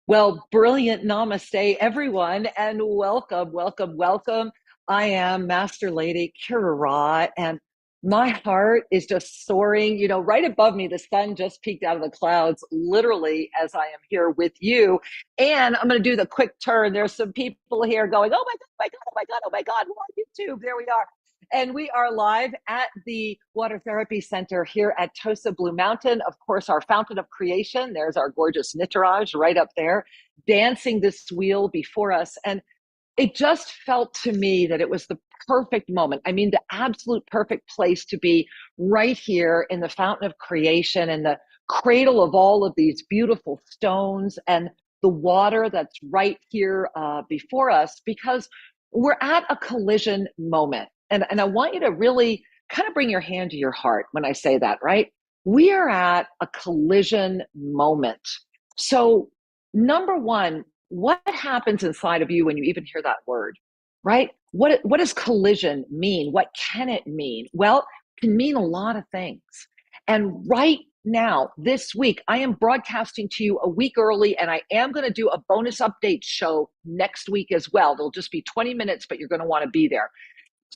Well, brilliant namaste, everyone, and welcome, welcome, welcome. I am Master Lady Kira Ra, and my heart is just soaring. Right above me, the sun just peeked out of the clouds, literally, as I am here with you. And I'm going to do the quick turn. There's some people here going, oh my God, oh my God, oh my God, we're on YouTube. There we are. And we are live at the Water Therapy Center here at Tosa Blue Mountain. Of course, our fountain of creation. There's our gorgeous Nitaraj right up there, dancing this wheel before us. And it just felt to me that it was the perfect moment. I mean, the absolute perfect place to be, right here in the fountain of creation and the cradle of all of these beautiful stones and the water that's right here before us, because we're at a collision moment. And I want you to really kind of bring your hand to your heart when I say that, right? We are at a collision moment. So, number one, what happens inside of you when you even hear that word, right? What does collision mean? What can it mean? Well, it can mean a lot of things. And right now, this week, I am broadcasting to you a week early, and I am going to do a bonus update show next week as well. There'll just be 20 minutes, but you're going to want to be there.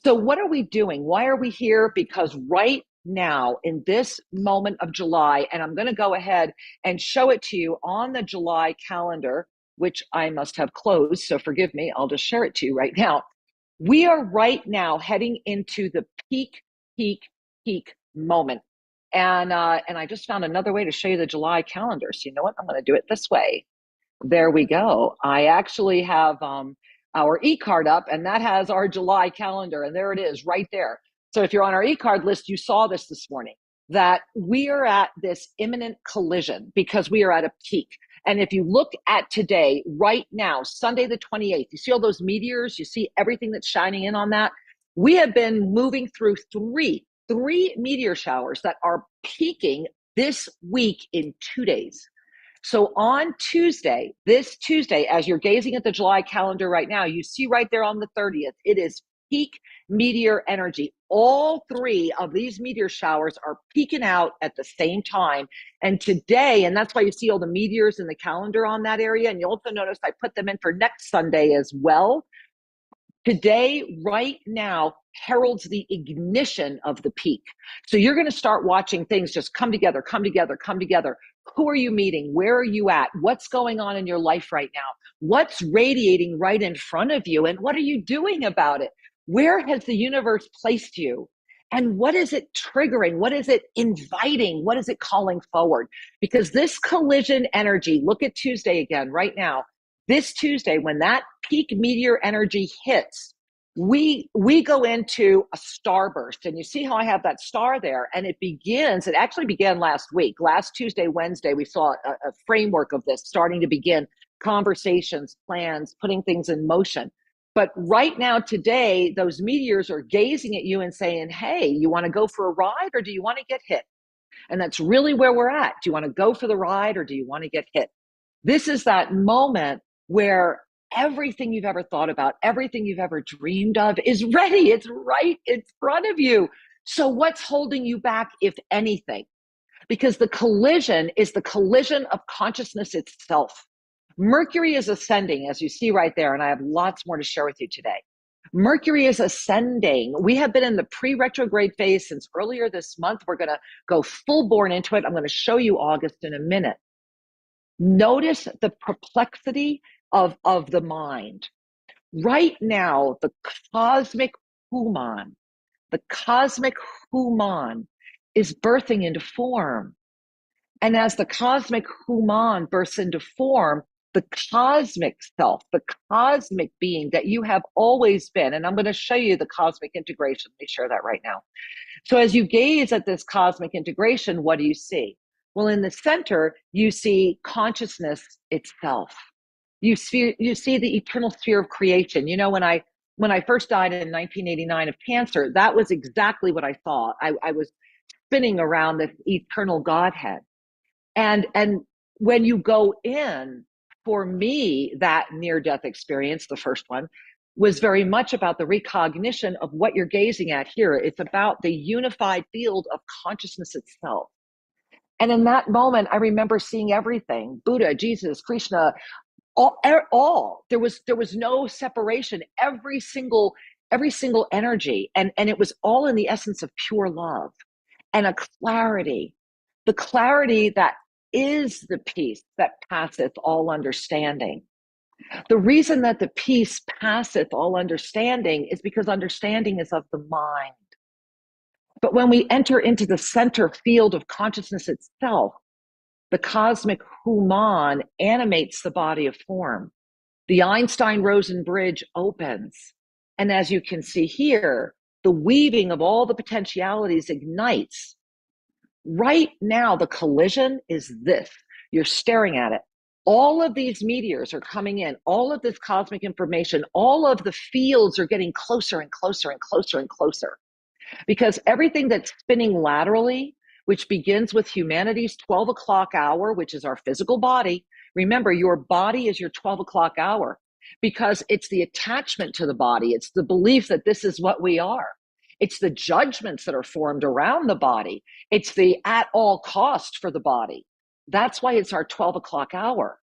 So what are we doing? Why are we here? Because right now, in this moment of July, and I'm going to go ahead and show it to you on the July calendar, which I must have closed, so forgive me, I'll just share it to you right now. We are right now heading into the peak moment. And I just found another way to show you the July calendar. So you know what? I'm going to do it this way. There we go. I actually have our e-card up, and that has our July calendar, and there it is right there. So if you're on our e-card list, you saw this morning, that we are at this imminent collision because we are at a peak. And if you look at today, right now, Sunday the 28th, you see all those meteors, you see everything that's shining in on that. We have been moving through three meteor showers that are peaking this week in 2 days. So on Tuesday, this Tuesday, as you're gazing at the July calendar right now, you see right there on the 30th, it is peak meteor energy. All three of these meteor showers are peaking out at the same time. And today, and that's why you see all the meteors in the calendar on that area. And you'll also notice I put them in for next Sunday as well. Today, right now, heralds the ignition of the peak. So you're going to start watching things just come together, come together, come together. Who are you meeting? Where are you at? What's going on in your life right now? What's radiating right in front of you? And what are you doing about it? Where has the universe placed you? And what is it triggering? What is it inviting? What is it calling forward? Because this collision energy, look at Tuesday again right now. This Tuesday, when that peak meteor energy hits, we go into a starburst. And you see how I have that star there, and it actually began last week. Last Tuesday, Wednesday, we saw a framework of this starting to begin, conversations, plans, putting things in motion. But right now, today, those meteors are gazing at you and saying, hey, you want to go for a ride, or do you want to get hit? And that's really where we're at. Do you want to go for the ride, or do you want to get hit? This is that moment where everything you've ever thought about, everything you've ever dreamed of is ready. It's right in front of you. So what's holding you back, if anything? Because the collision is the collision of consciousness itself. Mercury is ascending, as you see right there, and I have lots more to share with you today. Mercury is ascending. We have been in the pre-retrograde phase since earlier this month. We're going to go full born into it. I'm going to show you August in a minute. Notice the perplexity of the mind. Right now, the cosmic human is birthing into form. And as the cosmic human bursts into form, the cosmic self, the cosmic being that you have always been, and I'm going to show you the cosmic integration. Let me share that right now. So as you gaze at this cosmic integration, what do you see? Well, in the center, you see consciousness itself. You see the eternal sphere of creation. You know, when I first died in 1989 of cancer, that was exactly what I saw. I was spinning around this eternal Godhead. And when you go in, for me, that near-death experience, the first one, was very much about the recognition of what you're gazing at here. It's about the unified field of consciousness itself. And in that moment, I remember seeing everything: Buddha, Jesus, Krishna, all. There was no separation. Every single energy, and it was all in the essence of pure love and a clarity, the clarity that is the peace that passeth all understanding. The reason that the peace passeth all understanding is because understanding is of the mind. But when we enter into the center field of consciousness itself, the cosmic Human animates the body of form. The Einstein-Rosen bridge opens. And as you can see here, the weaving of all the potentialities ignites. Right now, the collision is this. You're staring at it. All of these meteors are coming in, all of this cosmic information, all of the fields are getting closer and closer and closer and closer. Because everything that's spinning laterally, which begins with humanity's 12 o'clock hour, which is our physical body. Remember, your body is your 12 o'clock hour because it's the attachment to the body. It's the belief that this is what we are. It's the judgments that are formed around the body. It's the at all cost for the body. That's why it's our 12 o'clock hour.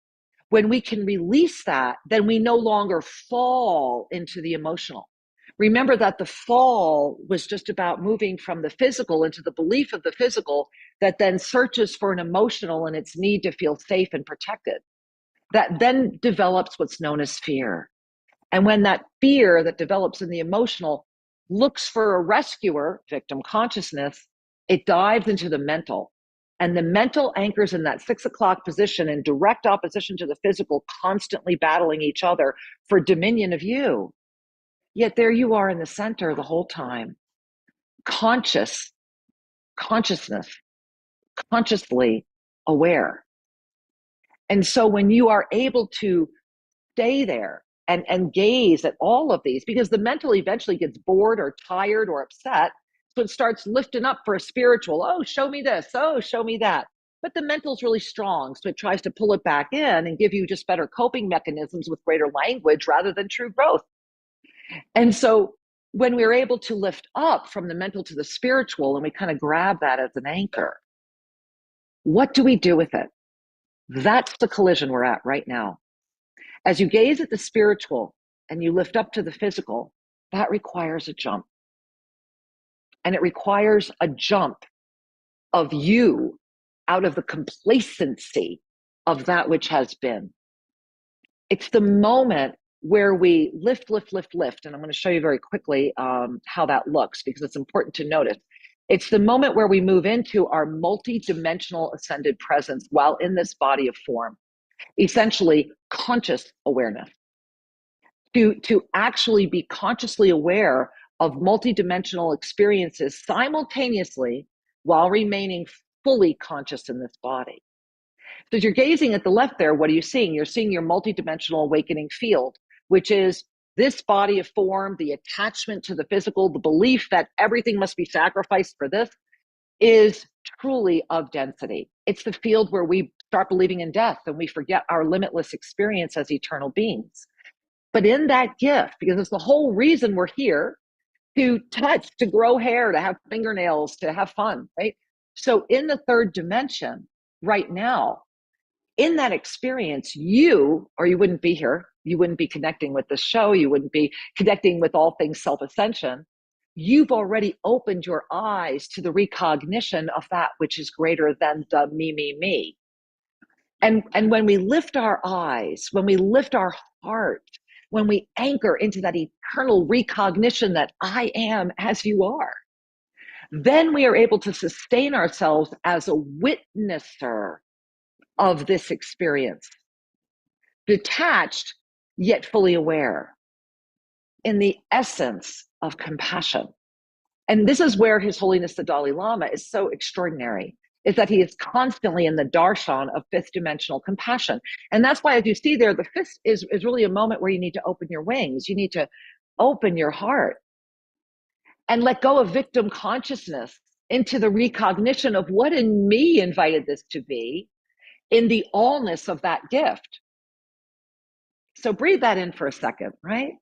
When we can release that, then we no longer fall into the emotional. Remember that the fall was just about moving from the physical into the belief of the physical that then searches for an emotional and its need to feel safe and protected. That then develops what's known as fear. And when that fear that develops in the emotional looks for a rescuer, victim consciousness, it dives into the mental. And the mental anchors in that 6 o'clock position in direct opposition to the physical, constantly battling each other for dominion of you. Yet there you are in the center the whole time, consciousness, consciously aware. And so when you are able to stay there and gaze at all of these, because the mental eventually gets bored or tired or upset, so it starts lifting up for a spiritual, oh, show me this, oh, show me that. But the mental's really strong, so it tries to pull it back in and give you just better coping mechanisms with greater language rather than true growth. And so when we're able to lift up from the mental to the spiritual and we kind of grab that as an anchor, what do we do with it? That's the collision we're at right now. As you gaze at the spiritual and you lift up to the physical, that requires a jump. And it requires a jump of you out of the complacency of that which has been. It's the moment where we lift. And I'm going to show you very quickly how that looks because it's important to notice. It's the moment where we move into our multi-dimensional ascended presence while in this body of form, essentially conscious awareness. To actually be consciously aware of multidimensional experiences simultaneously while remaining fully conscious in this body. So as you're gazing at the left there, what are you seeing? You're seeing your multidimensional awakening field, which is this body of form, the attachment to the physical, the belief that everything must be sacrificed for this is truly of density. It's the field where we start believing in death and we forget our limitless experience as eternal beings. But in that gift, because it's the whole reason we're here, to touch, to grow hair, to have fingernails, to have fun, right? So in the third dimension, right now, in that experience, you wouldn't be here. You wouldn't be connecting with this show. You wouldn't be connecting with all things self-ascension. You've already opened your eyes to the recognition of that which is greater than the me. And when we lift our eyes, when we lift our heart, when we anchor into that eternal recognition that I am as you are, then we are able to sustain ourselves as a witnesser of this experience, detached yet fully aware in the essence of compassion. And this is where His Holiness the Dalai Lama is so extraordinary, is that he is constantly in the darshan of fifth dimensional compassion. And that's why, as you see there, the fifth is really a moment where you need to open your wings. You need to open your heart and let go of victim consciousness into the recognition of what in me invited this to be in the allness of that gift. So breathe that in for a second, right?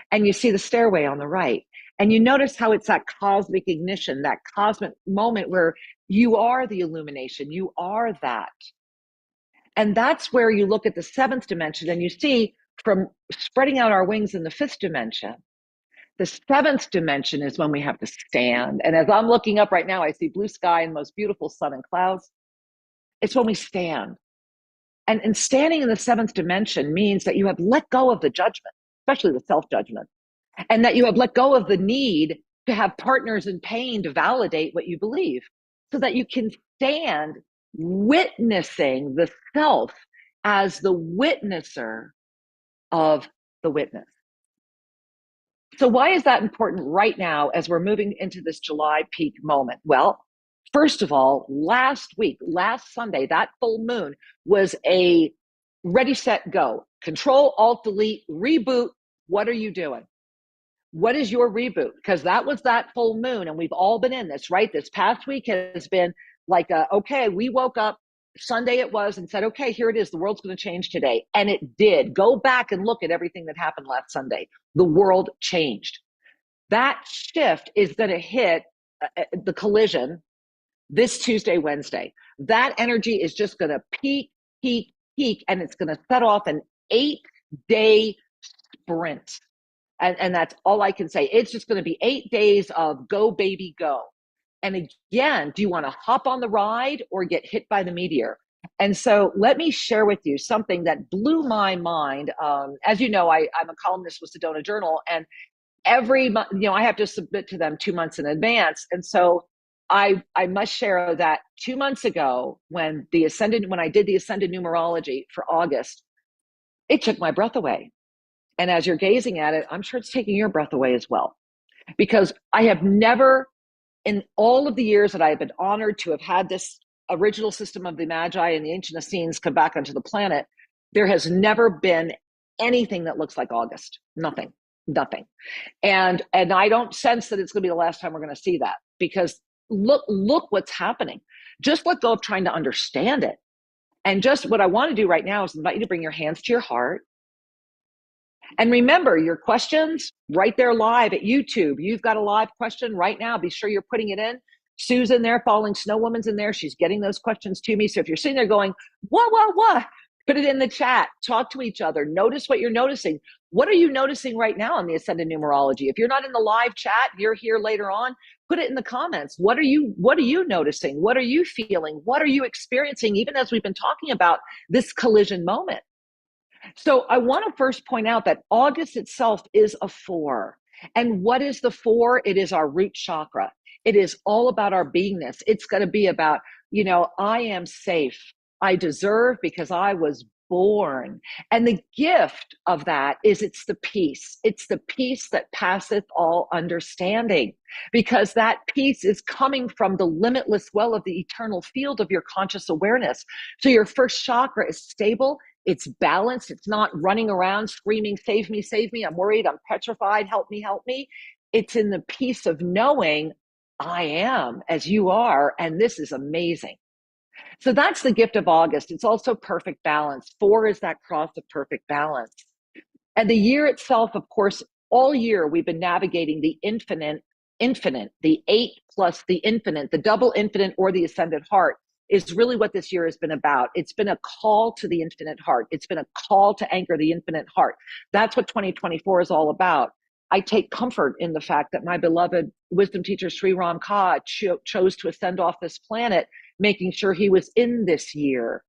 And you see the stairway on the right. And you notice how it's that cosmic ignition, that cosmic moment where you are the illumination, you are that. And that's where you look at the seventh dimension and you see from spreading out our wings in the fifth dimension, the seventh dimension is when we have to stand. And as I'm looking up right now, I see blue sky and most beautiful sun and clouds. It's when we stand. And standing in the seventh dimension means that you have let go of the judgment, especially the self-judgment, and that you have let go of the need to have partners in pain to validate what you believe, so that you can stand witnessing the self as the witnesser of the witness. So why is that important right now as we're moving into this July peak moment? Well, first of all, last Sunday, that full moon was a ready, set, go. Control, Alt, Delete, reboot. What are you doing? What is your reboot? Because that was that full moon, and we've all been in this, right? This past week has been like, okay, we woke up, Sunday it was, and said, okay, here it is. The world's going to change today. And it did. Go back and look at everything that happened last Sunday. The world changed. That shift is going to hit the collision this Tuesday, Wednesday. That energy is just going to peak, peak, peak, and it's going to set off an 8-day sprint. And that's all I can say. It's just going to be 8 days of go, baby, go. And again, do you want to hop on the ride or get hit by the meteor? And so let me share with you something that blew my mind. As you know, I'm a columnist with Sedona Journal, and every month, I have to submit to them 2 months in advance. And so I must share that 2 months ago, when I did the Ascended numerology for August, it took my breath away. And as you're gazing at it, I'm sure it's taking your breath away as well. Because I have never, in all of the years that I've been honored to have had this original system of the Magi and the ancient Essenes come back onto the planet, there has never been anything that looks like August. Nothing. And I don't sense that it's going to be the last time we're going to see that, because look what's happening. Just let go of trying to understand it. And just what I want to do right now is invite you to bring your hands to your heart. And remember, your questions right there live at YouTube. You've got a live question right now. Be sure you're putting it in. Sue's in there, Falling Snow Woman's in there. She's getting those questions to me. So if you're sitting there going, what? Put it in the chat. Talk to each other. Notice what you're noticing. What are you noticing right now on the Ascended numerology? If you're not in the live chat, you're here later on, put it in the comments. What are you noticing? What are you feeling? What are you experiencing, even as we've been talking about this collision moment? So I want to first point out that August itself is a 4. And what is the 4? It is our root chakra. It is all about our beingness. It's going to be about, I am safe. I deserve because I was born. And the gift of that is it's the peace. It's the peace that passeth all understanding, because that peace is coming from the limitless well of the eternal field of your conscious awareness. So your first chakra is stable. It's balanced. It's not running around screaming, save me, I'm worried, I'm petrified, help me. It's in the peace of knowing I am as you are, and this is amazing. So that's the gift of August. It's also perfect balance. 4 is that cross of perfect balance. And the year itself, of course, all year we've been navigating the infinite, the 8 plus the infinite, the double infinite, or the ascended heart, is really what this year has been about. It's been a call to the infinite heart. It's been a call to anchor the infinite heart. That's what 2024 is all about. I take comfort in the fact that my beloved wisdom teacher, Sri Ram Ka, chose to ascend off this planet, making sure he was in this year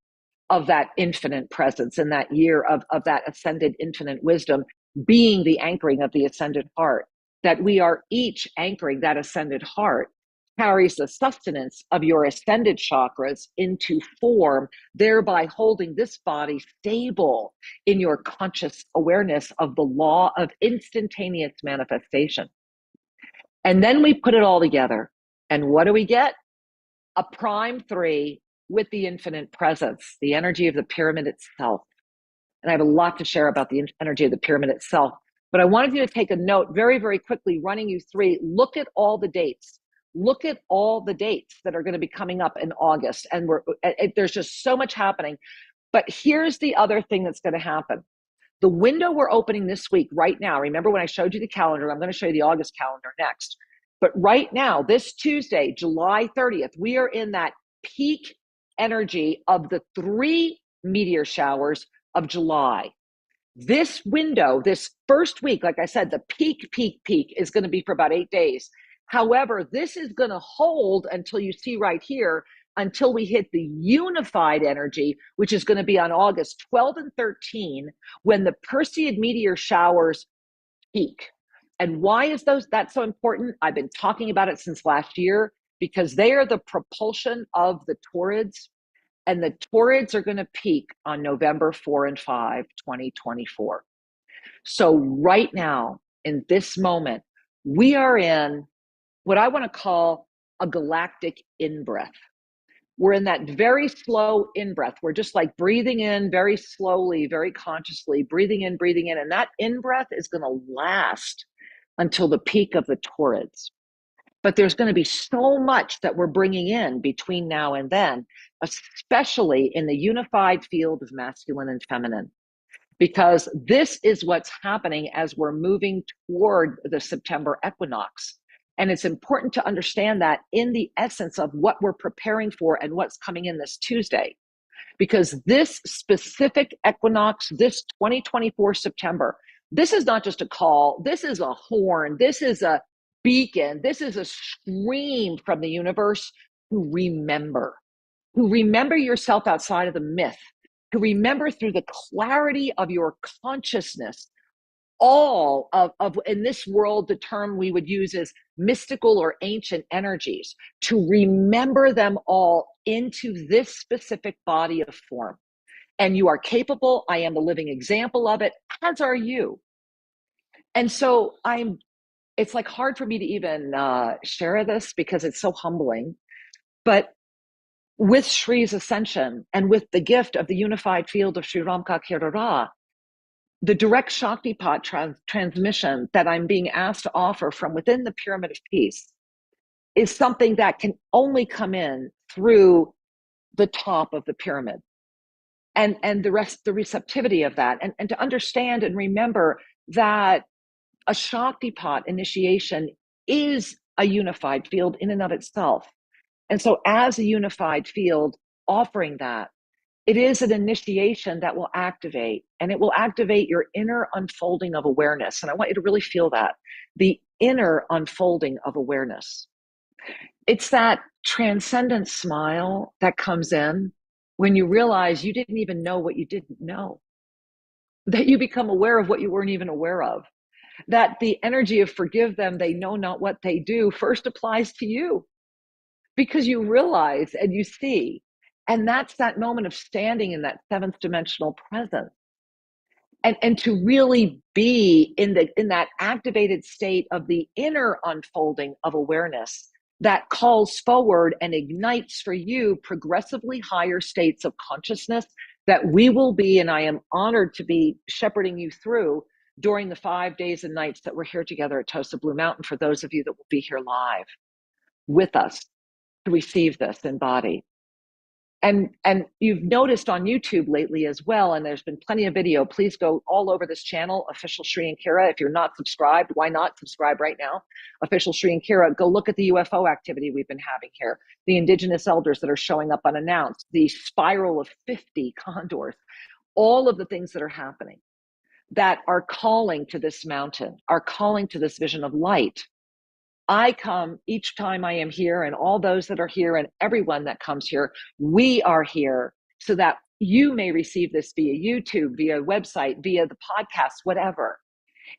of that infinite presence, and that year of that ascended infinite wisdom being the anchoring of the ascended heart, that we are each anchoring that ascended heart carries the sustenance of your ascended chakras into form, thereby holding this body stable in your conscious awareness of the law of instantaneous manifestation. And then we put it all together. And what do we get? A prime 3 with the infinite presence, the energy of the pyramid itself. And I have a lot to share about the energy of the pyramid itself. But I wanted you to take a note very, very quickly, running you 3. Look at all the dates. Look at all the dates that are going to be coming up in August. And there's just so much happening. But here's the other thing that's going to happen. The window we're opening this week right now, remember when I showed you the calendar, I'm going to show you the August calendar next. But right now, this Tuesday, July 30th, we are in that peak energy of the 3 meteor showers of July. This window, this first week, like I said, the peak is going to be for about 8 days. However, this is going to hold until you see right here, until we hit the unified energy, which is going to be on August 12 and 13, when the Perseid meteor showers peak. And why is that so important? I've been talking about it since last year, because they are the propulsion of the Taurids, and the Taurids are going to peak on November 4 and 5, 2024. So right now, in this moment, we are in what I want to call a galactic in-breath. We're in that very slow in-breath. We're just like breathing in very slowly, very consciously, breathing in. And that in-breath is going to last until the peak of the Taurids. But there's going to be so much that we're bringing in between now and then, especially in the unified field of masculine and feminine, because this is what's happening as we're moving toward the September equinox. And it's important to understand that in the essence of what we're preparing for and what's coming in this Tuesday, because this specific equinox, this 2024 September, this is not just a call, this is a horn, this is a beacon, this is a scream from the universe to remember yourself outside of the myth, to remember through the clarity of your consciousness, all of in this world, the term we would use is mystical or ancient energies, to remember them all into this specific body of form. And you are capable. I am the living example of it, as are you. And so it's like hard for me to even share this because it's so humbling. But with Shri's ascension and with the gift of the unified field of Sri MLKR, the direct Shaktipat transmission that I'm being asked to offer from within the Pyramid of Peace is something that can only come in through the top of the pyramid. And the rest, the receptivity of that, and to understand and remember that a Shaktipat initiation is a unified field in and of itself. And so as a unified field offering that, it is an initiation that will activate, and it will activate your inner unfolding of awareness. And I want you to really feel that, the inner unfolding of awareness. It's that transcendent smile that comes in when you realize you didn't even know what you didn't know, that you become aware of what you weren't even aware of, that the energy of forgive them, they know not what they do, first applies to you because you realize and you see. And that's that moment of standing in that 7th dimensional presence. And to really be in that activated state of the inner unfolding of awareness that calls forward and ignites for you progressively higher states of consciousness that we will be, and I am honored to be shepherding you through during the 5 days and nights that we're here together at Tosa Blue Mountain, for those of you that will be here live with us to receive this in body. And you've noticed on YouTube lately as well, and there's been plenty of video. Please go all over this channel, OfficialSriandKira. If you're not subscribed, why not subscribe right now? OfficialSriandKira. Go look at the UFO activity we've been having here, the indigenous elders that are showing up unannounced, the spiral of 50 condors, all of the things that are happening that are calling to this mountain, are calling to this vision of light. I come each time I am here, and all those that are here and everyone that comes here, we are here so that you may receive this via YouTube, via website, via the podcast, whatever.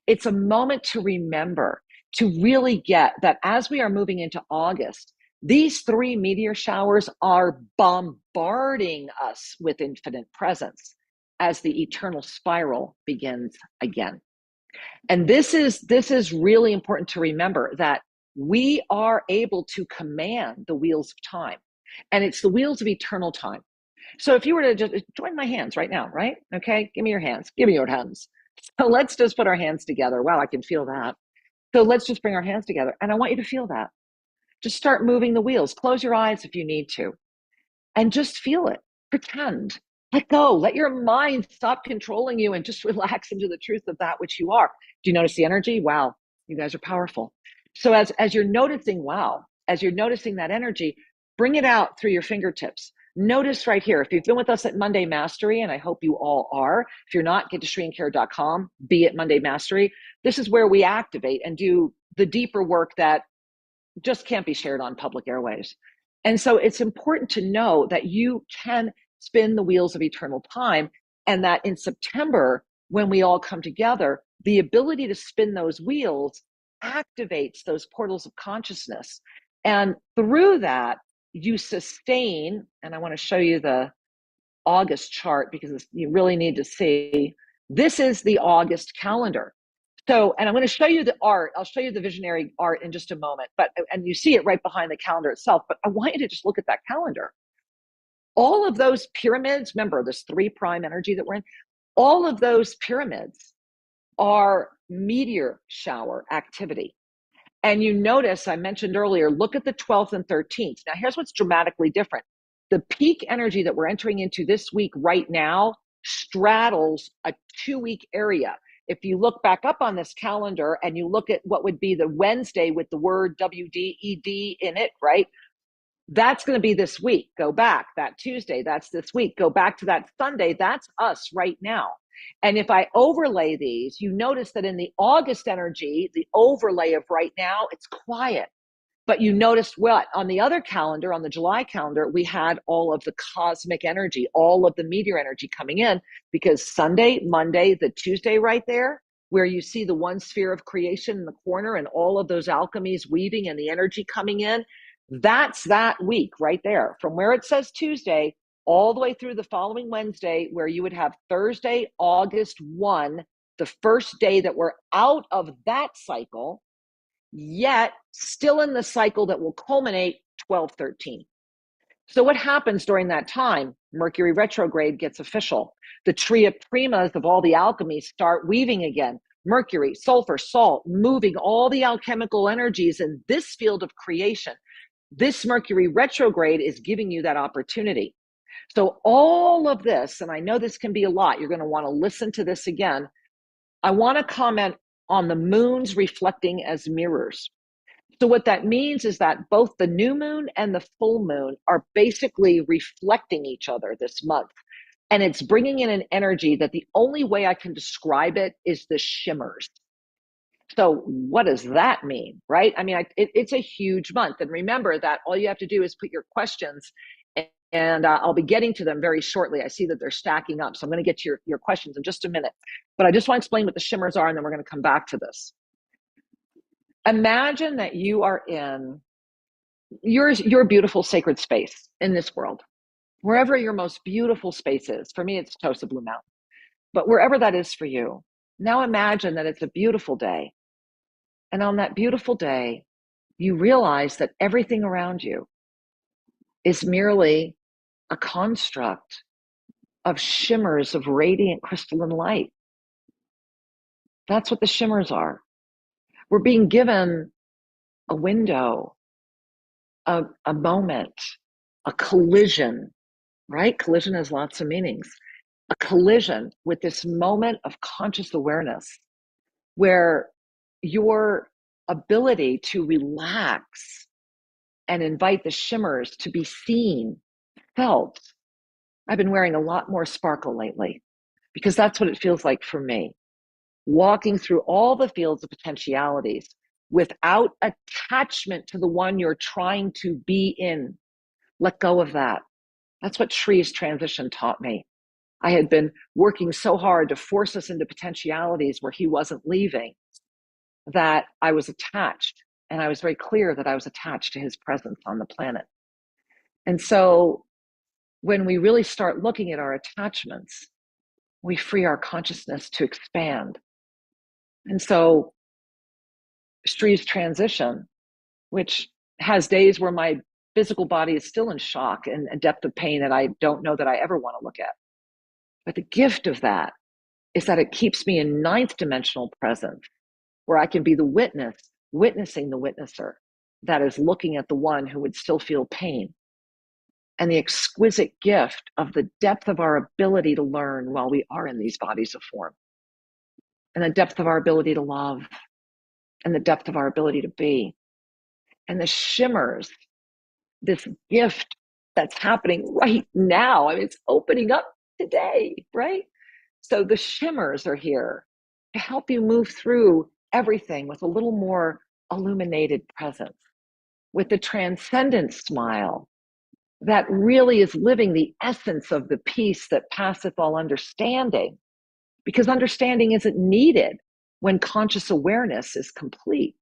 It's a moment to remember, to really get that as we are moving into August, these 3 meteor showers are bombarding us with infinite presence as the eternal spiral begins again. And this is really important to remember, that we are able to command the wheels of time, and it's the wheels of eternal time. So if you were to just join my hands right now, right? Okay, give me your hands. Give me your hands. So let's just put our hands together. Wow, I can feel that. So let's just bring our hands together, and I want you to feel that. Just start moving the wheels. Close your eyes if you need to, and just feel it. Pretend Let go. Let your mind stop controlling you and just relax into the truth of that which you are. Do you notice the energy? Wow, you guys are powerful. So as you're noticing, wow, as you're noticing that energy, bring it out through your fingertips. Notice right here, if you've been with us at Monday Mastery, and I hope you all are, if you're not, get to SriandKira.com, be at Monday Mastery. This is where we activate and do the deeper work that just can't be shared on public airways. And so it's important to know that you can spin the wheels of eternal time, and that in September, when we all come together, the ability to spin those wheels activates those portals of consciousness. And through that, you sustain, and I want to show you the August chart because you really need to see, this is the August calendar. So, and I'm going to show you the art. I'll show you the visionary art in just a moment, and you see it right behind the calendar itself. But I want you to just look at that calendar. All of those pyramids, remember this 3 prime energy that we're in, all of those pyramids are meteor shower activity. And you notice, I mentioned earlier, look at the 12th and 13th. Now, here's what's dramatically different. The peak energy that we're entering into this week right now straddles a 2-week area. If you look back up on this calendar and you look at what would be the Wednesday with the word WDED in it, right? That's going to be this week. Go back. That Tuesday, that's this week. Go back to that Sunday. That's us right now. And if I overlay these, you notice that in the August energy, the overlay of right now, it's quiet. But you noticed what? On the other calendar, on the July calendar, we had all of the cosmic energy, all of the meteor energy coming in, because Sunday, Monday, the Tuesday right there, where you see the one sphere of creation in the corner and all of those alchemies weaving and the energy coming in, that's that week right there. From where it says Tuesday, all the way through the following Wednesday, where you would have Thursday, August 1, the first day that we're out of that cycle, yet still in the cycle that will culminate 12-13. So what happens during that time? Mercury retrograde gets official. The tree of primas of all the alchemies start weaving again. Mercury, sulfur, salt, moving all the alchemical energies in this field of creation. This Mercury retrograde is giving you that opportunity. So all of this, and I know this can be a lot, you're going to want to listen to this again. I want to comment on the moons reflecting as mirrors. So what that means is that both the new moon and the full moon are basically reflecting each other this month. And it's bringing in an energy that the only way I can describe it is the shimmers. So what does that mean, right? I mean, it's a huge month. And remember that all you have to do is put your questions, and I'll be getting to them very shortly. I see that they're stacking up. So I'm going to get to your questions in just a minute. But I just want to explain what the shimmers are, and then we're going to come back to this. Imagine that you are in your beautiful sacred space in this world, wherever your most beautiful space is. For me, it's Tosa Blue Mountain. But wherever that is for you, now imagine that it's a beautiful day. And on that beautiful day, you realize that everything around you is merely a construct of shimmers of radiant crystalline light. That's what the shimmers are. We're being given a window, a moment, a collision, right? Collision has lots of meanings. A collision with this moment of conscious awareness where your ability to relax and invite the shimmers to be seen, felt. I've been wearing a lot more sparkle lately because that's what it feels like for me. Walking through all the fields of potentialities without attachment to the one you're trying to be in. Let go of that. That's what Shri's transition taught me. I had been working so hard to force us into potentialities where he wasn't leaving, that I was attached. And I was very clear that I was attached to his presence on the planet. And so when we really start looking at our attachments, we free our consciousness to expand. And so Shri's transition, which has days where my physical body is still in shock and a depth of pain that I don't know that I ever want to look at. But the gift of that is that it keeps me in 9th dimensional presence, where I can be the witness, witnessing the witnesser that is looking at the one who would still feel pain. and the exquisite gift of the depth of our ability to learn while we are in these bodies of form, and the depth of our ability to love, and the depth of our ability to be, and the shimmers, this gift that's happening right now. I mean, it's opening up today, right? So the shimmers are here to help you move through everything with a little more illuminated presence, with the transcendent smile that really is living the essence of the peace that passeth all understanding, because understanding isn't needed when conscious awareness is complete.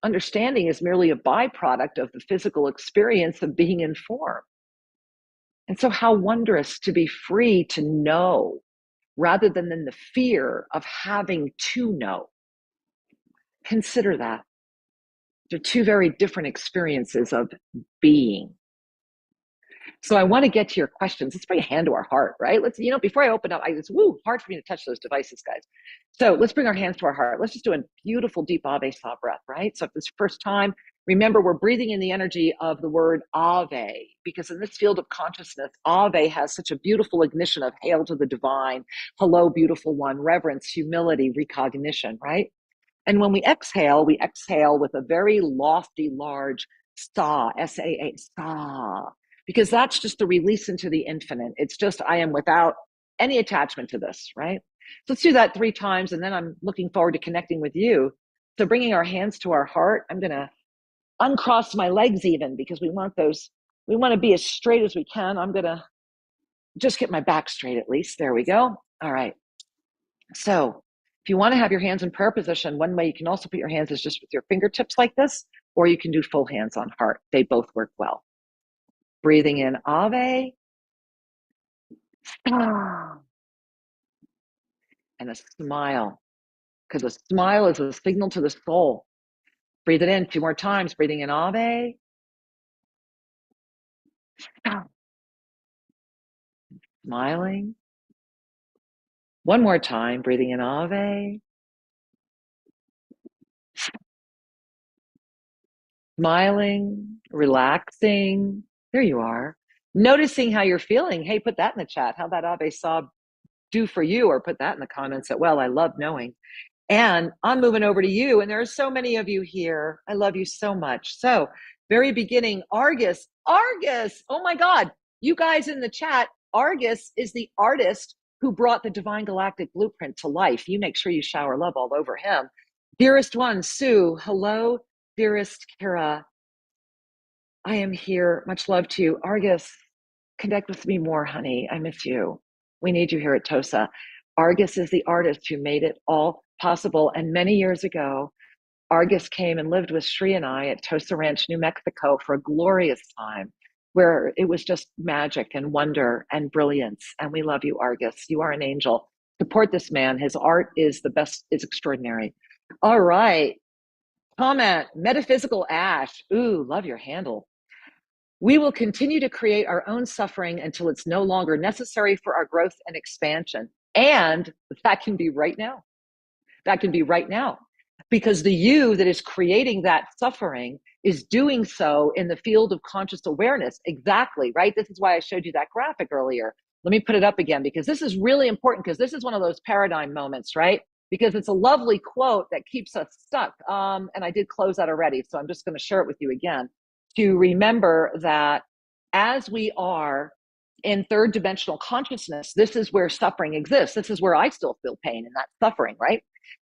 Understanding is merely a byproduct of the physical experience of being in form. And so how wondrous to be free to know rather than in the fear of having to know. Consider that. They're two very different experiences of being. So I want to get to your questions. Let's bring a hand to our heart, right? Let's, before I open up, it's hard for me to touch those devices, guys. So let's bring our hands to our heart. Let's just do a beautiful deep Ave Sa breath, right? So if this first time, remember we're breathing in the energy of the word Ave, because in this field of consciousness, Ave has such a beautiful ignition of hail to the divine, hello, beautiful one, reverence, humility, recognition, right? And when we exhale with a very lofty, large sa, S-A-A, sa, because that's just the release into the infinite. It's just, I am without any attachment to this, right? So let's do that 3 times, and then I'm looking forward to connecting with you. So bringing our hands to our heart, I'm going to uncross my legs even, because we want to be as straight as we can. I'm going to just get my back straight at least. There we go. All right. So if you want to have your hands in prayer position, one way you can also put your hands is just with your fingertips like this, or you can do full hands on heart. They both work well. Breathing in Ave. And a smile, because a smile is a signal to the soul. Breathe it in 2 more times, breathing in Ave. Smiling. 1 more time, breathing in Ave. Smiling, relaxing. There you are. Noticing how you're feeling. Hey, put that in the chat. How that Ave Sa do for you, or put that in the comments that, well, I love knowing. And I'm moving over to you. And there are so many of you here. I love you so much. So very beginning, Argus. Oh my God. You guys in the chat, Argus is the artist who brought the Divine Galactic Blueprint to life. You make sure you shower love all over him. Dearest one, Sue. Hello, dearest Kira. I am here. Much love to you. Argus, connect with me more, honey. I miss you. We need you here at TOSA. Argus is the artist who made it all possible. And many years ago, Argus came and lived with Sri and I at TOSA Ranch, New Mexico for a glorious time where it was just magic and wonder and brilliance. And we love you, Argus. You are an angel. Support this man. His art is the best, is extraordinary. All right. Comment, metaphysical ash. Ooh, love your handle. We will continue to create our own suffering until it's no longer necessary for our growth and expansion. And that can be right now. That can be right now. Because the you that is creating that suffering is doing so in the field of conscious awareness. Exactly, right? This is why I showed you that graphic earlier. Let me put it up again, because this is really important, because this is one of those paradigm moments, right? Because it's a lovely quote that keeps us stuck. And I did close that already, so I'm just going to share it with you again. To remember that as we are in 3rd dimensional consciousness, this is where suffering exists. This is where I still feel pain and that suffering, right?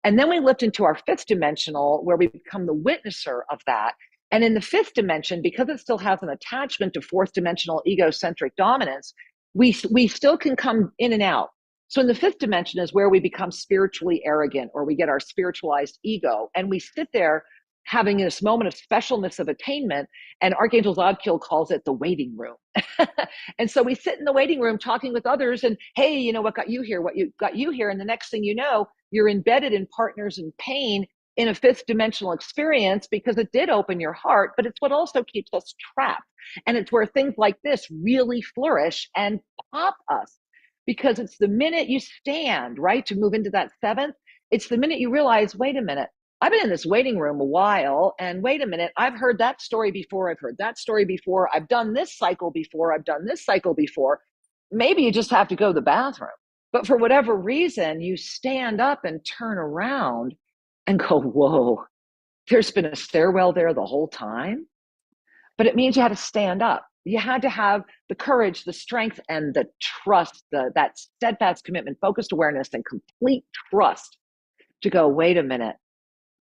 And then we lift into our 5th dimensional, where we become the witnesser of that. And in the 5th dimension, because it still has an attachment to 4th dimensional egocentric dominance, we still can come in and out. So in the 5th dimension is where we become spiritually arrogant, or we get our spiritualized ego. And we sit there having this moment of specialness of attainment, and Archangel Zadkiel calls it the waiting room. And so we sit in the waiting room talking with others, and hey, you know, what got you here, and the next thing you know, you're embedded in partners in pain in a 5th dimensional experience, because it did open your heart, but it's what also keeps us trapped. And it's where things like this really flourish and pop us, because it's the minute you stand, right, to move into that 7th, it's the minute you realize, wait a minute, I've been in this waiting room a while, and wait a minute, I've heard that story before. I've heard that story before. I've done this cycle before. I've done this cycle before. Maybe you just have to go to the bathroom. But for whatever reason, you stand up and turn around and go, whoa, there's been a stairwell there the whole time. But it means you had to stand up. You had to have the courage, the strength, and the trust, that steadfast commitment, focused awareness, and complete trust to go, wait a minute,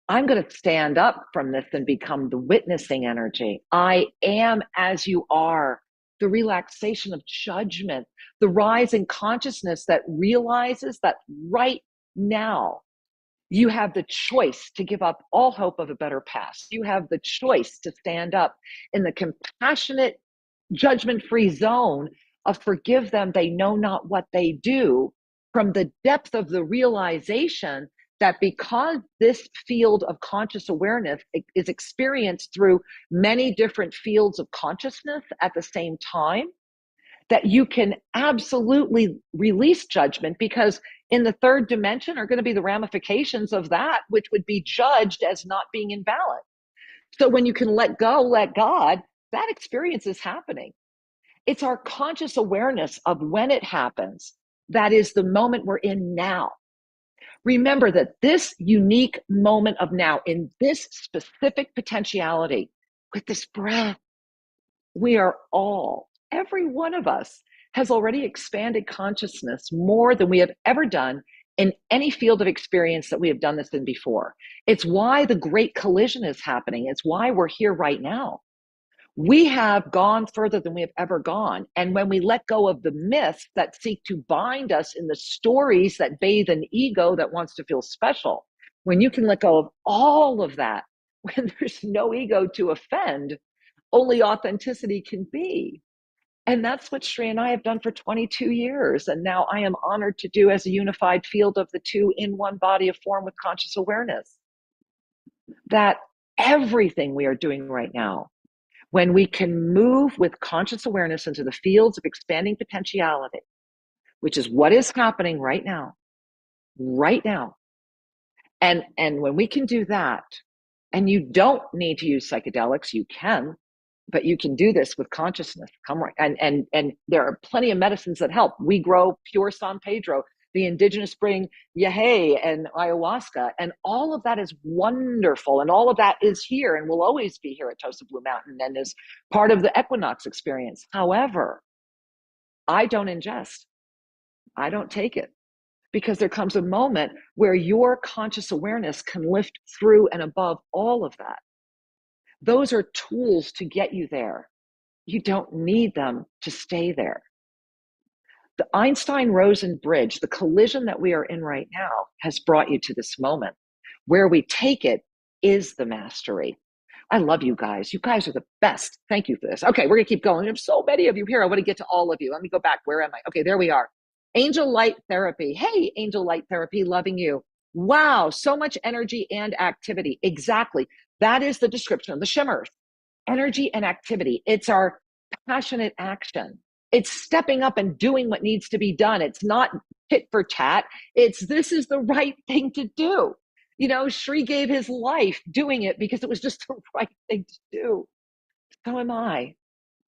I'm going to stand up from this and become the witnessing energy. I am as you are. The relaxation of judgment, the rise in consciousness that realizes that right now you have the choice to give up all hope of a better past. You have the choice to stand up in the compassionate, judgment-free zone of forgive them, they know not what they do, from the depth of the realization that because this field of conscious awareness is experienced through many different fields of consciousness at the same time, that you can absolutely release judgment, because in the third dimension are going to be the ramifications of that, which would be judged as not being in balance. So when you can let go, let God, that experience is happening. It's our conscious awareness of when it happens that is the moment we're in now. Remember that this unique moment of now, in this specific potentiality, with this breath, we are all, every one of us, has already expanded consciousness more than we have ever done in any field of experience that we have done this in before. It's why the great collision is happening. It's why we're here right now. We have gone further than we have ever gone. And when we let go of the myths that seek to bind us in the stories that bathe an ego that wants to feel special, when you can let go of all of that, when there's no ego to offend, only authenticity can be. And that's what Sri and I have done for 22 years. And now I am honored to do as a unified field of the two in one body of form with conscious awareness. That everything we are doing right now, when we can move with conscious awareness into the fields of expanding potentiality, which is what is happening right now, right now. And when we can do that, and you don't need to use psychedelics, you can, but you can do this with consciousness. Come right, and there are plenty of medicines that help. We grow pure San Pedro, the indigenous spring yahe and ayahuasca, and all of that is wonderful, and all of that is here and will always be here at Tosa Blue Mountain and is part of the equinox experience. However, I don't ingest, I don't take it, because there comes a moment where your conscious awareness can lift through and above all of that. Those are tools to get you there. You don't need them to stay there. The Einstein-Rosen bridge, the collision that we are in right now, has brought you to this moment. Where we take it is the mastery. I love you guys. You guys are the best. Thank you for this. Okay, we're going to keep going. There's so many of you here. I want to get to all of you. Let me go back. Where am I? Okay, there we are. Angel Light Therapy. Hey, Angel Light Therapy, loving you. Wow, so much energy and activity. Exactly. That is the description of the shimmers. Energy and activity. It's our passionate action. It's stepping up and doing what needs to be done. It's not tit for tat. This is the right thing to do. You know, Sri gave his life doing it because it was just the right thing to do. So am I.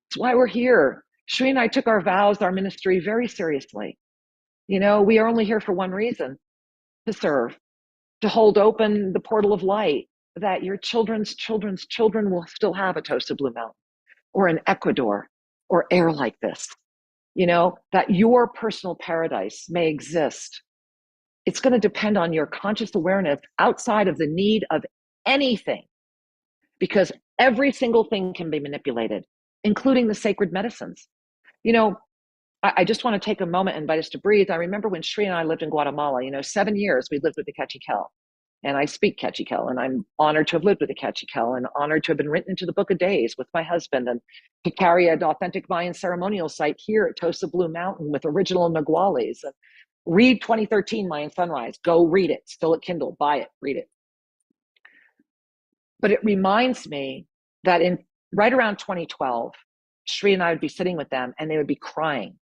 It's why we're here. Sri and I took our vows, our ministry very seriously. You know, we are only here for one reason: to serve, to hold open the portal of light, that your children's children's children will still have a Tosa Blue Mountain or an Ecuador or air like this. You know, that your personal paradise may exist. It's going to depend on your conscious awareness outside of the need of anything, because every single thing can be manipulated, including the sacred medicines. You know, I just want to take a moment and invite us to breathe. I remember when Sri and I lived in Guatemala, 7 years we lived with the Quetzalcoatl. And I speak Quetzalcoatl, and I'm honored to have lived with the Quetzalcoatl, and honored to have been written into the Book of Days with my husband, and to carry an authentic Mayan ceremonial site here at Tosa Blue Mountain with original Naguales. And read 2013 Mayan Sunrise. Go read it. Still at Kindle. Buy it. Read it. But it reminds me that right around 2012, Sri and I would be sitting with them, and they would be crying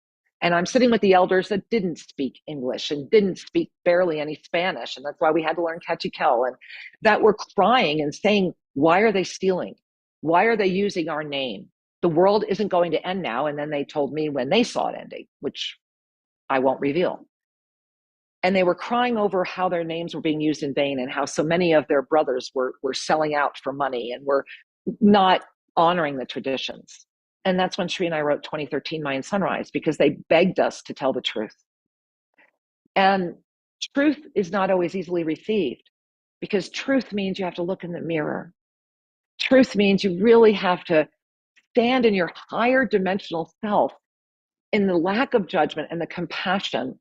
And I'm sitting with the elders that didn't speak English and didn't speak barely any Spanish. And that's why we had to learn Cachiquel, and that were crying and saying, why are they stealing? Why are they using our name? The world isn't going to end now. And then they told me when they saw it ending, which I won't reveal. And they were crying over how their names were being used in vain and how so many of their brothers were selling out for money and were not honoring the traditions. And that's when Sri and I wrote 2013 Mayan Sunrise, because they begged us to tell the truth. And truth is not always easily received, because truth means you have to look in the mirror. Truth means you really have to stand in your higher dimensional self in the lack of judgment and the compassion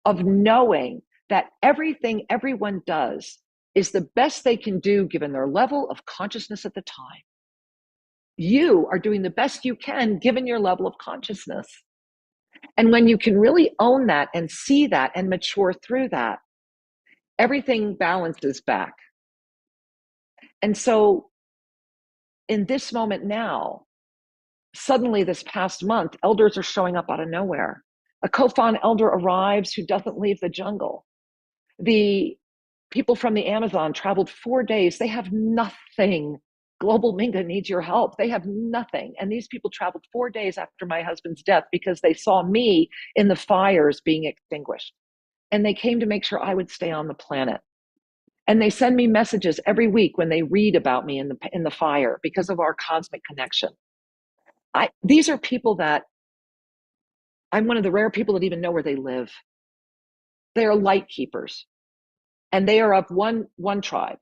of knowing that everything everyone does is the best they can do given their level of consciousness at the time. You are doing the best you can given your level of consciousness. And when you can really own that and see that and mature through that, everything balances back. And so in this moment now, suddenly this past month, elders are showing up out of nowhere. A Kofan elder arrives who doesn't leave the jungle. The people from the Amazon traveled 4 days. They have nothing. Global Minga needs your help. They have nothing. And these people traveled 4 days after my husband's death because they saw me in the fires being extinguished. And they came to make sure I would stay on the planet. And they send me messages every week when they read about me in the fire because of our cosmic connection. These are people that I'm one of the rare people that even know where they live. They are light keepers, and they are of one tribe.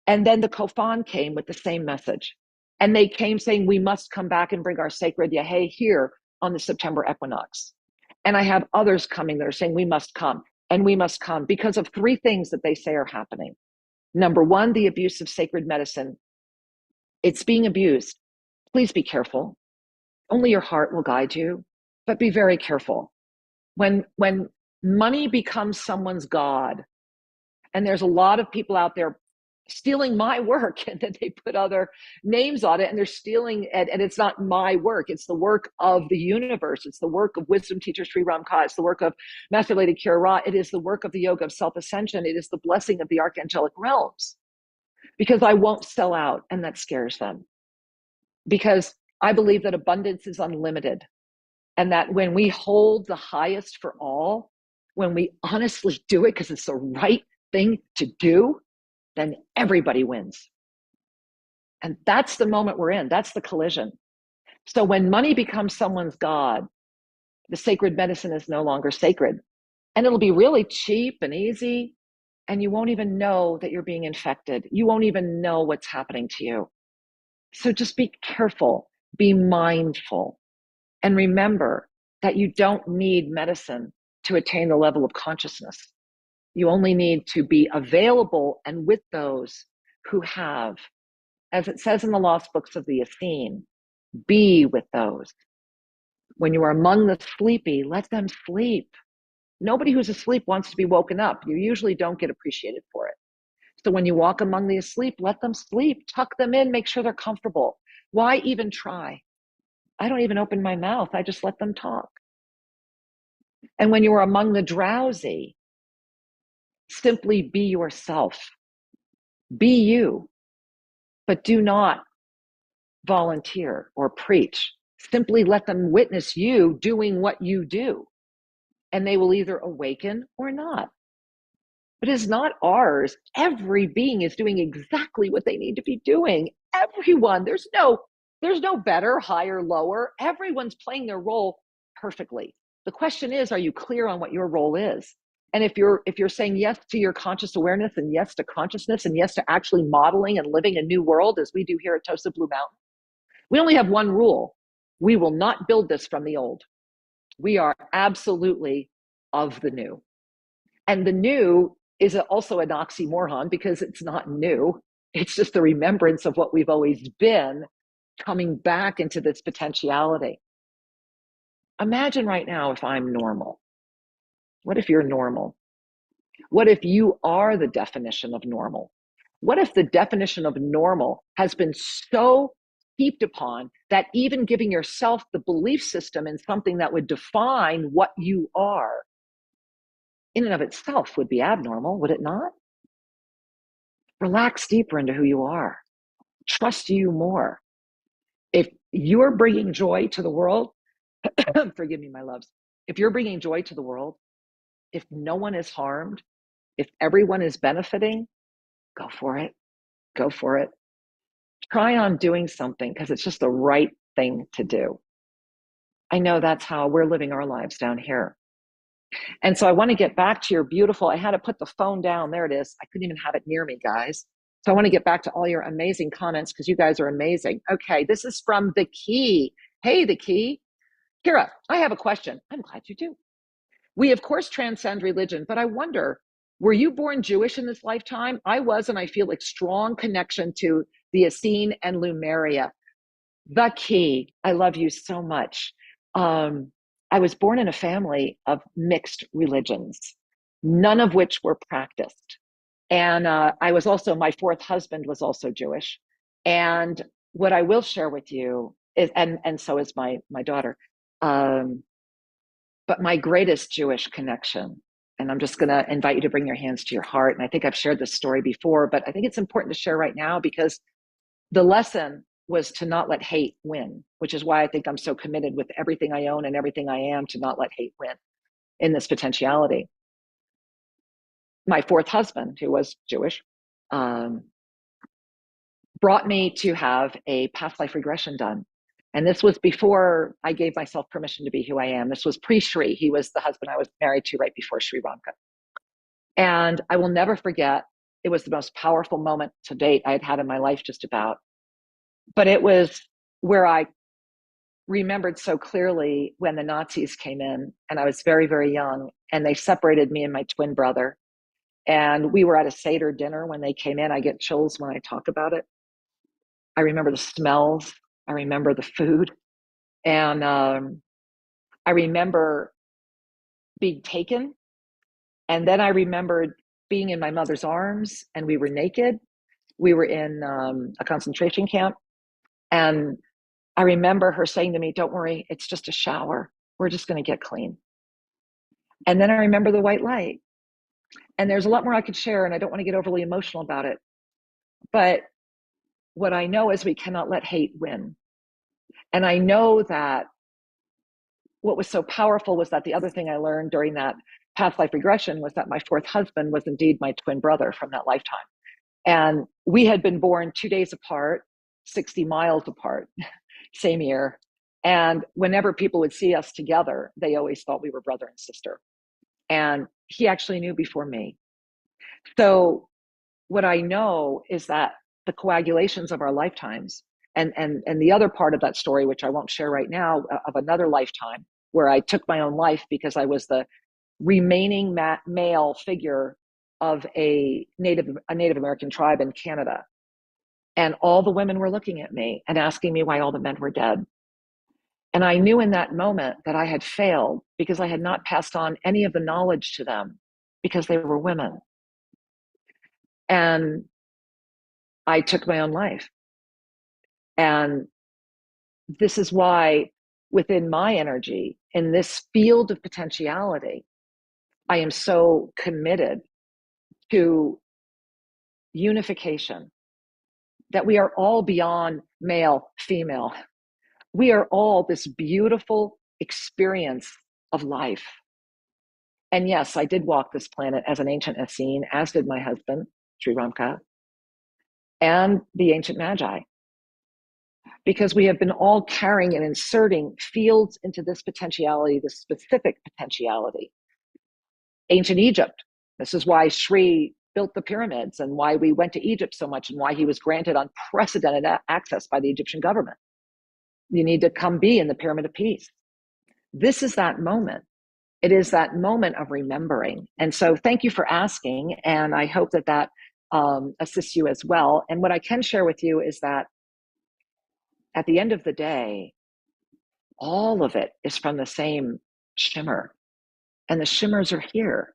And then the Kofan came with the same message. And they came saying, we must come back and bring our sacred Yahe here on the September equinox. And I have others coming that are saying, we must come, and we must come because of 3 things that they say are happening. Number 1, the abuse of sacred medicine. It's being abused. Please be careful. Only your heart will guide you, but be very careful. When money becomes someone's God, and there's a lot of people out there stealing my work, and then they put other names on it, and they're stealing it, and it's not my work. It's the work of the universe. It's the work of wisdom teacher Sri Ramka. It's the work of Master Lady Kira. It is the work of the Yoga of Self-Ascension. It is the blessing of the archangelic realms, because I won't sell out, and that scares them, because I believe that abundance is unlimited, and that when we hold the highest for all, when we honestly do it because it's the right thing to do, then everybody wins. And that's the moment we're in. That's the collision. So when money becomes someone's God, the sacred medicine is no longer sacred. And it'll be really cheap and easy, and you won't even know that you're being infected. You won't even know what's happening to you. So just be careful, be mindful, and remember that you don't need medicine to attain the level of consciousness. You only need to be available and with those who have, as it says in the lost books of the Essene, be with those. When you are among the sleepy, let them sleep. Nobody who's asleep wants to be woken up. You usually don't get appreciated for it. So when you walk among the asleep, let them sleep, tuck them in, make sure they're comfortable. Why even try? I don't even open my mouth. I just let them talk. And when you are among the drowsy, simply be yourself. Be you, but do not volunteer or preach. Simply let them witness you doing what you do, and they will either awaken or not. But it's not ours. Every being is doing exactly what they need to be doing. Everyone. There's no better, higher, lower. Everyone's playing their role perfectly. The question is, are you clear on what your role is? And if you're saying yes to your conscious awareness, and yes to consciousness, and yes to actually modeling and living a new world as we do here at Tosa Blue Mountain, we only have one rule. We will not build this from the old. We are absolutely of the new. And the new is also an oxymoron, because it's not new. It's just the remembrance of what we've always been, coming back into this potentiality. Imagine right now if I'm normal. What if you're normal? What if you are the definition of normal? What if the definition of normal has been so heaped upon, that even giving yourself the belief system in something that would define what you are in and of itself would be abnormal, would it not? Relax deeper into who you are. Trust you more. If you're bringing joy to the world, forgive me, my loves, if you're bringing joy to the world, if no one is harmed, if everyone is benefiting, go for it. Go for it. Try on doing something because it's just the right thing to do. I know that's how we're living our lives down here. And so I want to get back to your beautiful, I had to put the phone down. There it is. I couldn't even have it near me, guys. So I want to get back to all your amazing comments because you guys are amazing. Okay, this is from The Key. Hey, The Key. Kira, I have a question. I'm glad you do. We, of course, transcend religion, but I wonder, were you born Jewish in this lifetime? I was, and I feel a strong connection to the Essene and Lemuria. The Key. I love you so much. I was born in a family of mixed religions, none of which were practiced. And I was also, my fourth husband was also Jewish. And what I will share with you is, and so is my daughter, but my greatest Jewish connection, and I'm just going to invite you to bring your hands to your heart. And I think I've shared this story before, but I think it's important to share right now because the lesson was to not let hate win, which is why I think I'm so committed with everything I own and everything I am to not let hate win in this potentiality. My fourth husband, who was Jewish, brought me to have a past life regression done. And this was before I gave myself permission to be who I am. This was pre-Shri. He was the husband I was married to right before Sri Ramka. And I will never forget, it was the most powerful moment to date I had had in my life, just about. But it was where I remembered so clearly when the Nazis came in, and I was very, very young, and they separated me and my twin brother. And we were at a Seder dinner when they came in. I get chills when I talk about it. I remember the smells. I remember the food. And I remember being taken. And then I remembered being in my mother's arms, and we were naked. We were in a concentration camp. And I remember her saying to me, "Don't worry, it's just a shower. We're just going to get clean." And then I remember the white light. And there's a lot more I could share, and I don't want to get overly emotional about it. But what I know is we cannot let hate win. And I know that what was so powerful was that the other thing I learned during that past life regression was that my fourth husband was indeed my twin brother from that lifetime. And we had been born 2 days apart, 60 miles apart, same year. And whenever people would see us together, they always thought we were brother and sister. And he actually knew before me. So what I know is that the coagulations of our lifetimes, and the other part of that story, which I won't share right now, of another lifetime where I took my own life because I was the remaining male figure of a Native American tribe in Canada. And all the women were looking at me and asking me why all the men were dead. And I knew in that moment that I had failed because I had not passed on any of the knowledge to them because they were women. And I took my own life. And this is why within my energy, in this field of potentiality, I am so committed to unification, that we are all beyond male, female. We are all this beautiful experience of life. And yes, I did walk this planet as an ancient Essene, as did my husband, Sri Ramka, and the ancient Magi, because we have been all carrying and inserting fields into this potentiality, this specific potentiality. Ancient Egypt, this is why Sri built the pyramids and why we went to Egypt so much and why he was granted unprecedented access by the Egyptian government. You need to come be in the Pyramid of Peace. This is that moment. It is that moment of remembering. And so thank you for asking. And I hope that that assists you as well. And what I can share with you is that at the end of the day, all of it is from the same shimmer. And the shimmers are here.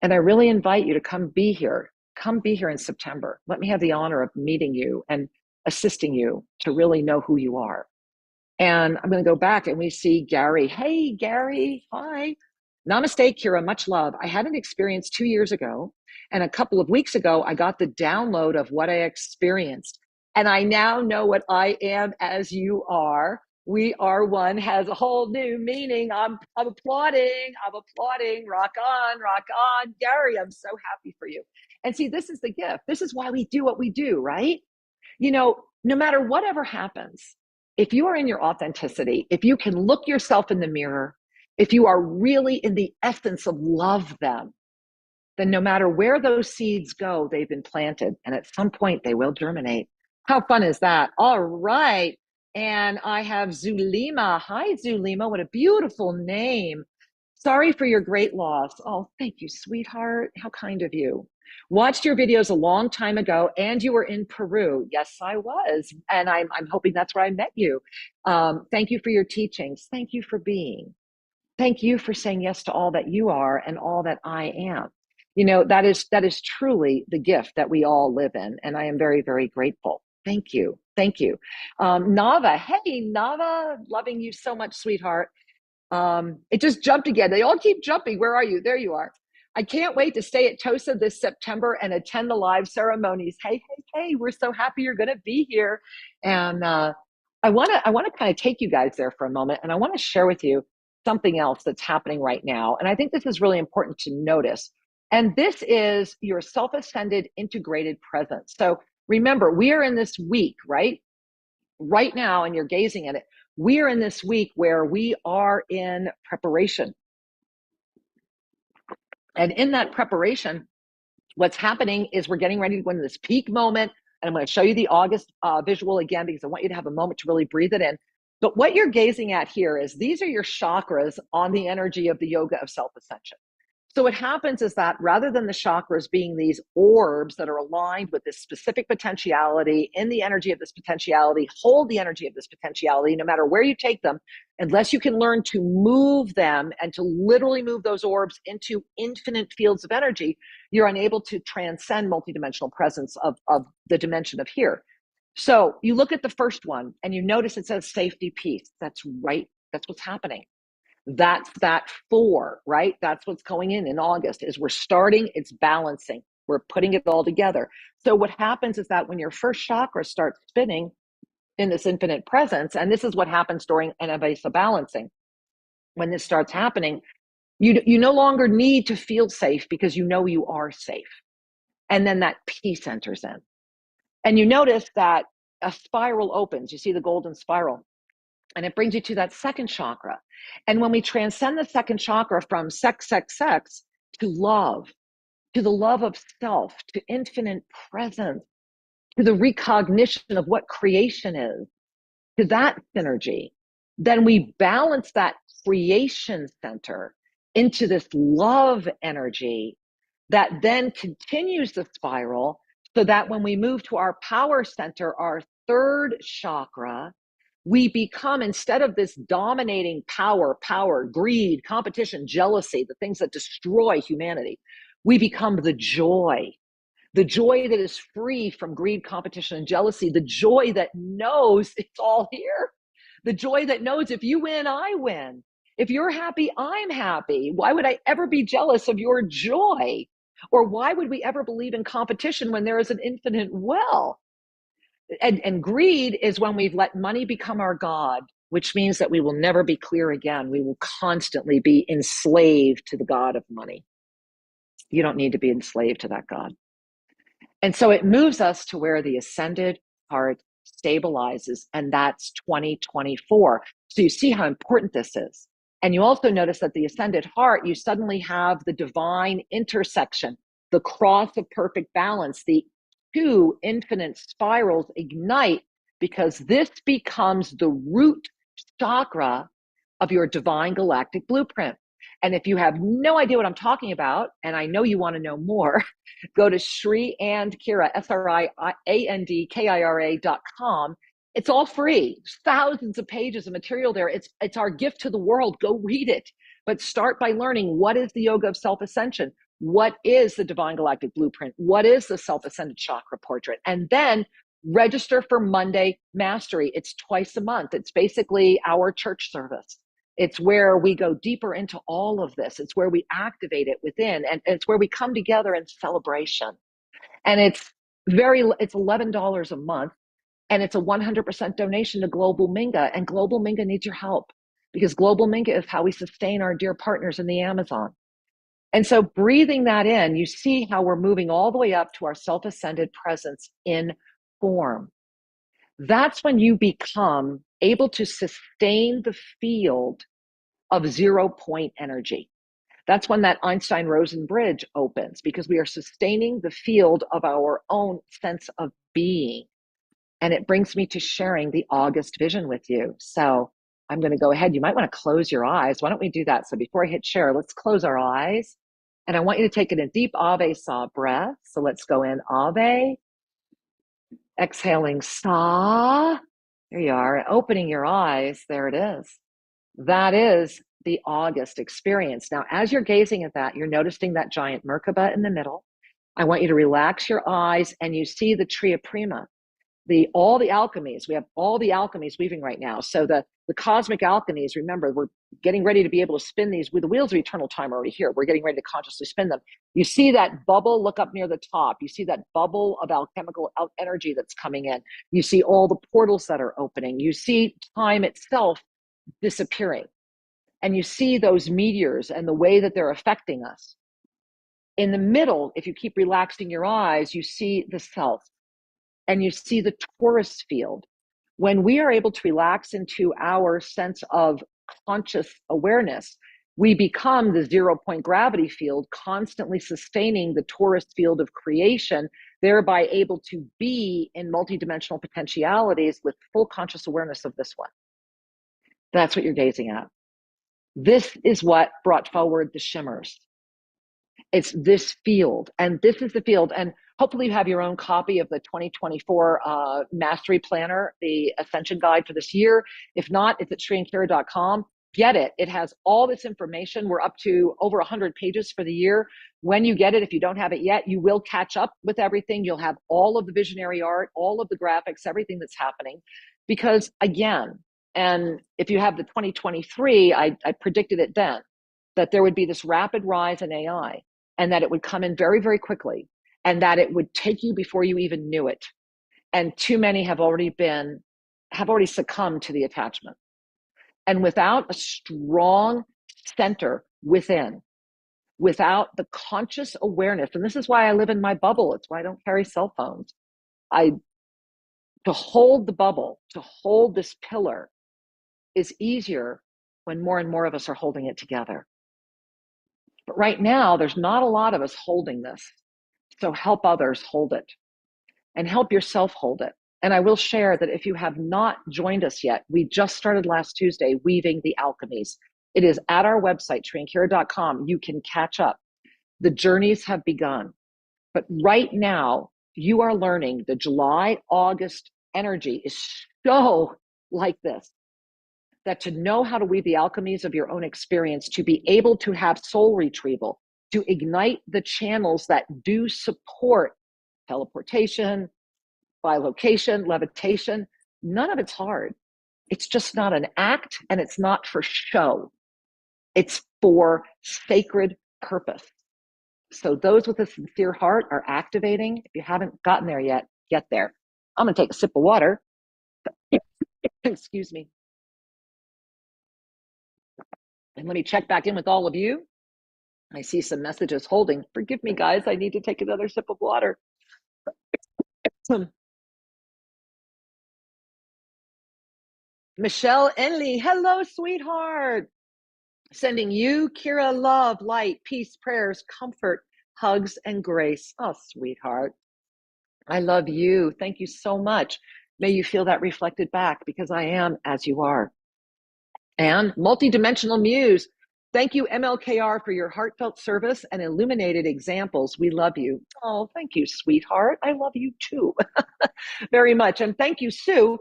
And I really invite you to come be here. Come be here in September. Let me have the honor of meeting you and assisting you to really know who you are. And I'm going to go back and we see Gary. Hey, Gary. Hi. Namaste, Kira. Much love. I had an experience 2 years ago. And a couple of weeks ago, I got the download of what I experienced. And I now know what I am as you are. We are one has a whole new meaning. I'm applauding. I'm applauding. Rock on, rock on. Gary, I'm so happy for you. And see, this is the gift. This is why we do what we do, right? You know, no matter whatever happens, if you are in your authenticity, if you can look yourself in the mirror, if you are really in the essence of love them, then no matter where those seeds go, they've been planted. And at some point, they will germinate. How fun is that? All right. And I have Zulima. Hi, Zulima. What a beautiful name. Sorry for your great loss. Oh, thank you, sweetheart. How kind of you. Watched your videos a long time ago, and you were in Peru. Yes, I was. And I'm hoping that's where I met you. Thank you for your teachings. Thank you for being. Thank you for saying yes to all that you are and all that I am. You know, that is truly the gift that we all live in. And I am very, very grateful. Thank you. Thank you. Nava. Hey, Nava. Loving you so much, sweetheart. It just jumped again. They all keep jumping. Where are you? There you are. I can't wait to stay at TOSA this September and attend the live ceremonies. Hey, hey, hey, we're so happy you're going to be here. And I want to kind of take you guys there for a moment. And I want to share with you something else that's happening right now. And I think this is really important to notice. And this is your self-ascended integrated presence. So remember, we are in this week, right? Right now, and you're gazing at it. We are in this week where we are in preparation. And in that preparation, what's happening is we're getting ready to go into this peak moment. And I'm going to show you the August visual again, because I want you to have a moment to really breathe it in. But what you're gazing at here is these are your chakras on the energy of the Yoga of Self-Ascension. So what happens is that rather than the chakras being these orbs that are aligned with this specific potentiality, in the energy of this potentiality, hold the energy of this potentiality, no matter where you take them, unless you can learn to move them and to literally move those orbs into infinite fields of energy, you're unable to transcend multidimensional presence of the dimension of here. So you look at the first one and you notice it says safety, peace. That's right. That's what's happening. That's that 4, right? That's what's going in August is we're starting, it's balancing. We're putting it all together. So what happens is that when your first chakra starts spinning in this infinite presence, and this is what happens during Anavasa balancing, when this starts happening, you no longer need to feel safe because you know you are safe. And then that peace enters in. And you notice that a spiral opens. You see the golden spiral. And it brings you to that second chakra. And when we transcend the second chakra from sex to love, to the love of self, to infinite presence, to the recognition of what creation is, to that synergy, then we balance that creation center into this love energy that then continues the spiral, so that when we move to our power center, our third chakra, we become, instead of this dominating power, greed, competition, jealousy, the things that destroy humanity, we become the joy that is free from greed, competition, and jealousy, the joy that knows it's all here, the joy that knows if you win, I win. If you're happy, I'm happy. Why would I ever be jealous of your joy? Or why would we ever believe in competition when there is an infinite well? And greed is when we've let money become our God, which means that we will never be clear again. We will constantly be enslaved to the God of money. You don't need to be enslaved to that God. And so it moves us to where the ascended heart stabilizes, and that's 2024. So you see how important this is. And you also notice that the ascended heart, you suddenly have the divine intersection, the cross of perfect balance, the 2 infinite spirals ignite, because this becomes the root chakra of your divine galactic blueprint. And if you have no idea what I'm talking about, and I know you want to know more, go to SriandKira, SriandKira.com. It's all free. There's thousands of pages of material there. It's our gift to the world. Go read it. But start by learning, what is the Yoga of Self-Ascension? What is the Divine Galactic Blueprint? What is the Self-Ascended Chakra Portrait? And then Register for Monday Mastery. It's twice a month. It's basically our church service. It's where we go deeper into all of this. It's where we activate it within, and it's where we come together in celebration. And it's $11 a month, and it's a 100% donation to Global Minga. And Global Minga needs your help, because Global Minga is how we sustain our dear partners in the Amazon. And so breathing that in, you see how we're moving all the way up to our self-ascended presence in form. That's when you become able to sustain the field of 0 point energy. That's when that Einstein-Rosen bridge opens, because we are sustaining the field of our own sense of being. And it brings me to sharing the August vision with you. So I'm going to go ahead. You might want to close your eyes. Why don't we do that? So before I hit share, let's close our eyes. And I want you to take in a deep Ave Sa breath. So let's go in Ave. Exhaling Sa. There you are. Opening your eyes. There it is. That is the August experience. Now, as you're gazing at that, you're noticing that giant Merkaba in the middle. I want you to relax your eyes, and you see the Tria Prima. All the alchemies. We have all the alchemies weaving right now. So the cosmic alchemies, remember, we're getting ready to be able to spin these with the wheels of eternal time already here. We're getting ready to consciously spin them. You see that bubble, look up near the top. You see that bubble of alchemical energy that's coming in. You see all the portals that are opening. You see time itself disappearing. And you see those meteors and the way that they're affecting us. In the middle, if you keep relaxing your eyes, you see the self. And you see the Taurus field. When we are able to relax into our sense of conscious awareness, we become the 0 point gravity field, constantly sustaining the Taurus field of creation, thereby able to be in multidimensional potentialities with full conscious awareness of this one. That's what you're gazing at. This is what brought forward the shimmers. It's this field, and this is the field. And hopefully you have your own copy of the 2024 Mastery Planner, the Ascension Guide for this year. If not, it's at SriandKira.com. Get it. It has all this information. We're up to over 100 pages for the year. When you get it, if you don't have it yet, you will catch up with everything. You'll have all of the visionary art, all of the graphics, everything that's happening. Because again, and if you have the 2023, I predicted it then, that there would be this rapid rise in AI, and that it would come in very, very quickly, and that it would take you before you even knew it. And too many have already succumbed to the attachment. And without a strong center within, without the conscious awareness, and this is why I live in my bubble, it's why I don't carry cell phones. To hold the bubble, to hold this pillar is easier when more and more of us are holding it together. But right now, there's not a lot of us holding this. So help others hold it, and help yourself hold it. And I will share that if you have not joined us yet, we just started last Tuesday weaving the alchemies. It is at our website, SriandKira.com. You can catch up. The journeys have begun. But right now, you are learning the July, August energy is so like this, that to know how to weave the alchemies of your own experience, to be able to have soul retrieval, to ignite the channels that do support teleportation, bilocation, levitation, none of it's hard. It's just not an act, and it's not for show. It's for sacred purpose. So those with a sincere heart are activating. If you haven't gotten there yet, get there. I'm going to take a sip of water. Excuse me. And let me check back in with all of you. I see some messages holding. Forgive me, guys. I need to take another sip of water. Michelle Enley, hello, sweetheart. Sending you, Kira, love, light, peace, prayers, comfort, hugs, and grace. Oh, sweetheart. I love you. Thank you so much. May you feel that reflected back, because I am as you are. And multidimensional muse. Thank you, MLKR, for your heartfelt service and illuminated examples. We love you. Oh, thank you, sweetheart. I love you too very much. And thank you, Sue,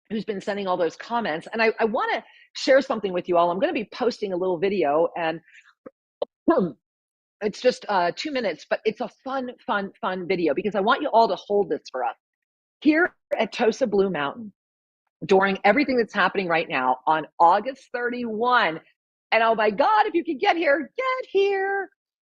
who's been sending all those comments. And I want to share something with you all. I'm going to be posting a little video, and it's just 2 minutes, but it's a fun video, because I want you all to hold this for us. Here at Tosa Blue Mountain, during everything that's happening right now on August 31. And oh my God, if you can get here.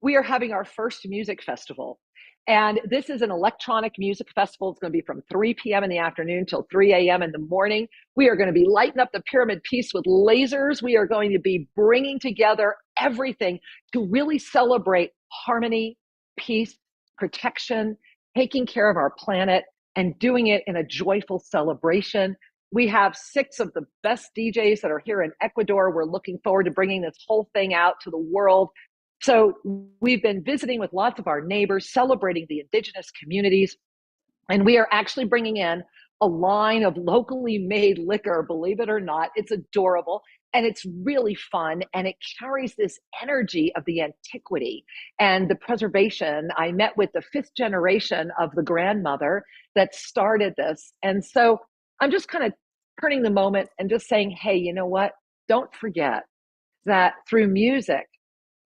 We are having our first music festival. And this is an electronic music festival. It's going to be from 3 p.m. in the afternoon till 3 a.m. in the morning. We are going to be lighting up the Pyramid Peace with lasers. We are going to be bringing together everything to really celebrate harmony, peace, protection, taking care of our planet, and doing it in a joyful celebration. We have 6 of the best DJs that are here in Ecuador. We're looking forward to bringing this whole thing out to the world. So we've been visiting with lots of our neighbors, celebrating the indigenous communities. And we are actually bringing in a line of locally made liquor, believe it or not. It's adorable. And it's really fun. And it carries this energy of the antiquity and the preservation. I met with the 5th generation of the grandmother that started this. And so I'm just kind of turning the moment and just saying, hey, you know what? Don't forget that through music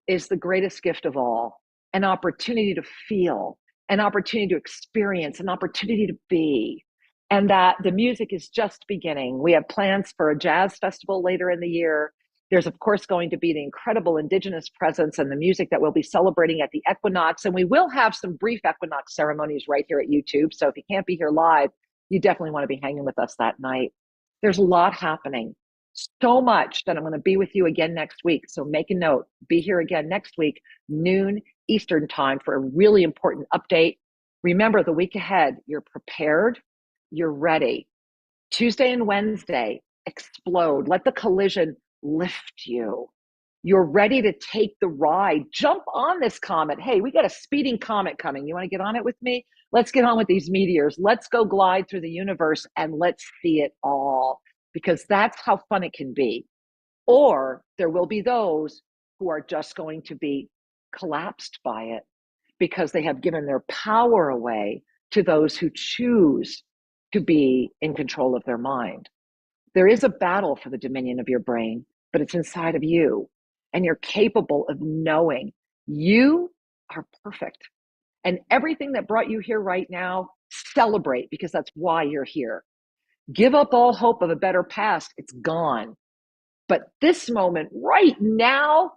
is the greatest gift of all, an opportunity to feel, an opportunity to experience, an opportunity to be. And that the music is just beginning. We have plans for a jazz festival later in the year. There's, of course, going to be the incredible indigenous presence and the music that we'll be celebrating at the equinox. And we will have some brief equinox ceremonies right here at YouTube. So if you can't be here live, you definitely want to be hanging with us that night. There's a lot happening. So much that I'm going to be with you again next week. So make a note, be here again next week, noon Eastern time, for a really important update. Remember, the week ahead, you're prepared, you're ready. Tuesday and Wednesday, explode. Let the collision lift you. You're ready to take the ride. Jump on this comet. Hey, we got a speeding comet coming. You want to get on it with me? Let's get on with these meteors. Let's go glide through the universe and let's see it all, because that's how fun it can be. Or there will be those who are just going to be collapsed by it because they have given their power away to those who choose to be in control of their mind. There is a battle for the dominion of your brain, but it's inside of you. And you're capable of knowing you are perfect. And everything that brought you here right now, celebrate, because that's why you're here. Give up all hope of a better past. It's gone. But this moment right now,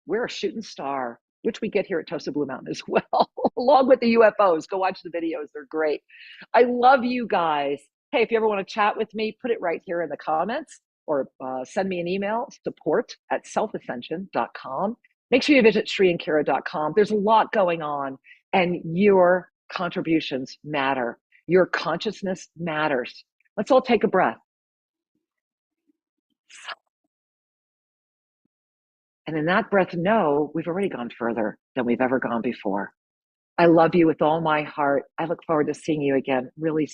we're a shooting star, which we get here at Tosa Blue Mountain as well, along with the UFOs. Go watch the videos. They're great. I love you guys. Hey, if you ever want to chat with me, put it right here in the comments, or send me an email, support@selfascension.com. Make sure you visit SriandKira.com. There's a lot going on, and your contributions matter. Your consciousness matters. Let's all take a breath. And in that breath, know we've already gone further than we've ever gone before. I love you with all my heart. I look forward to seeing you again really soon.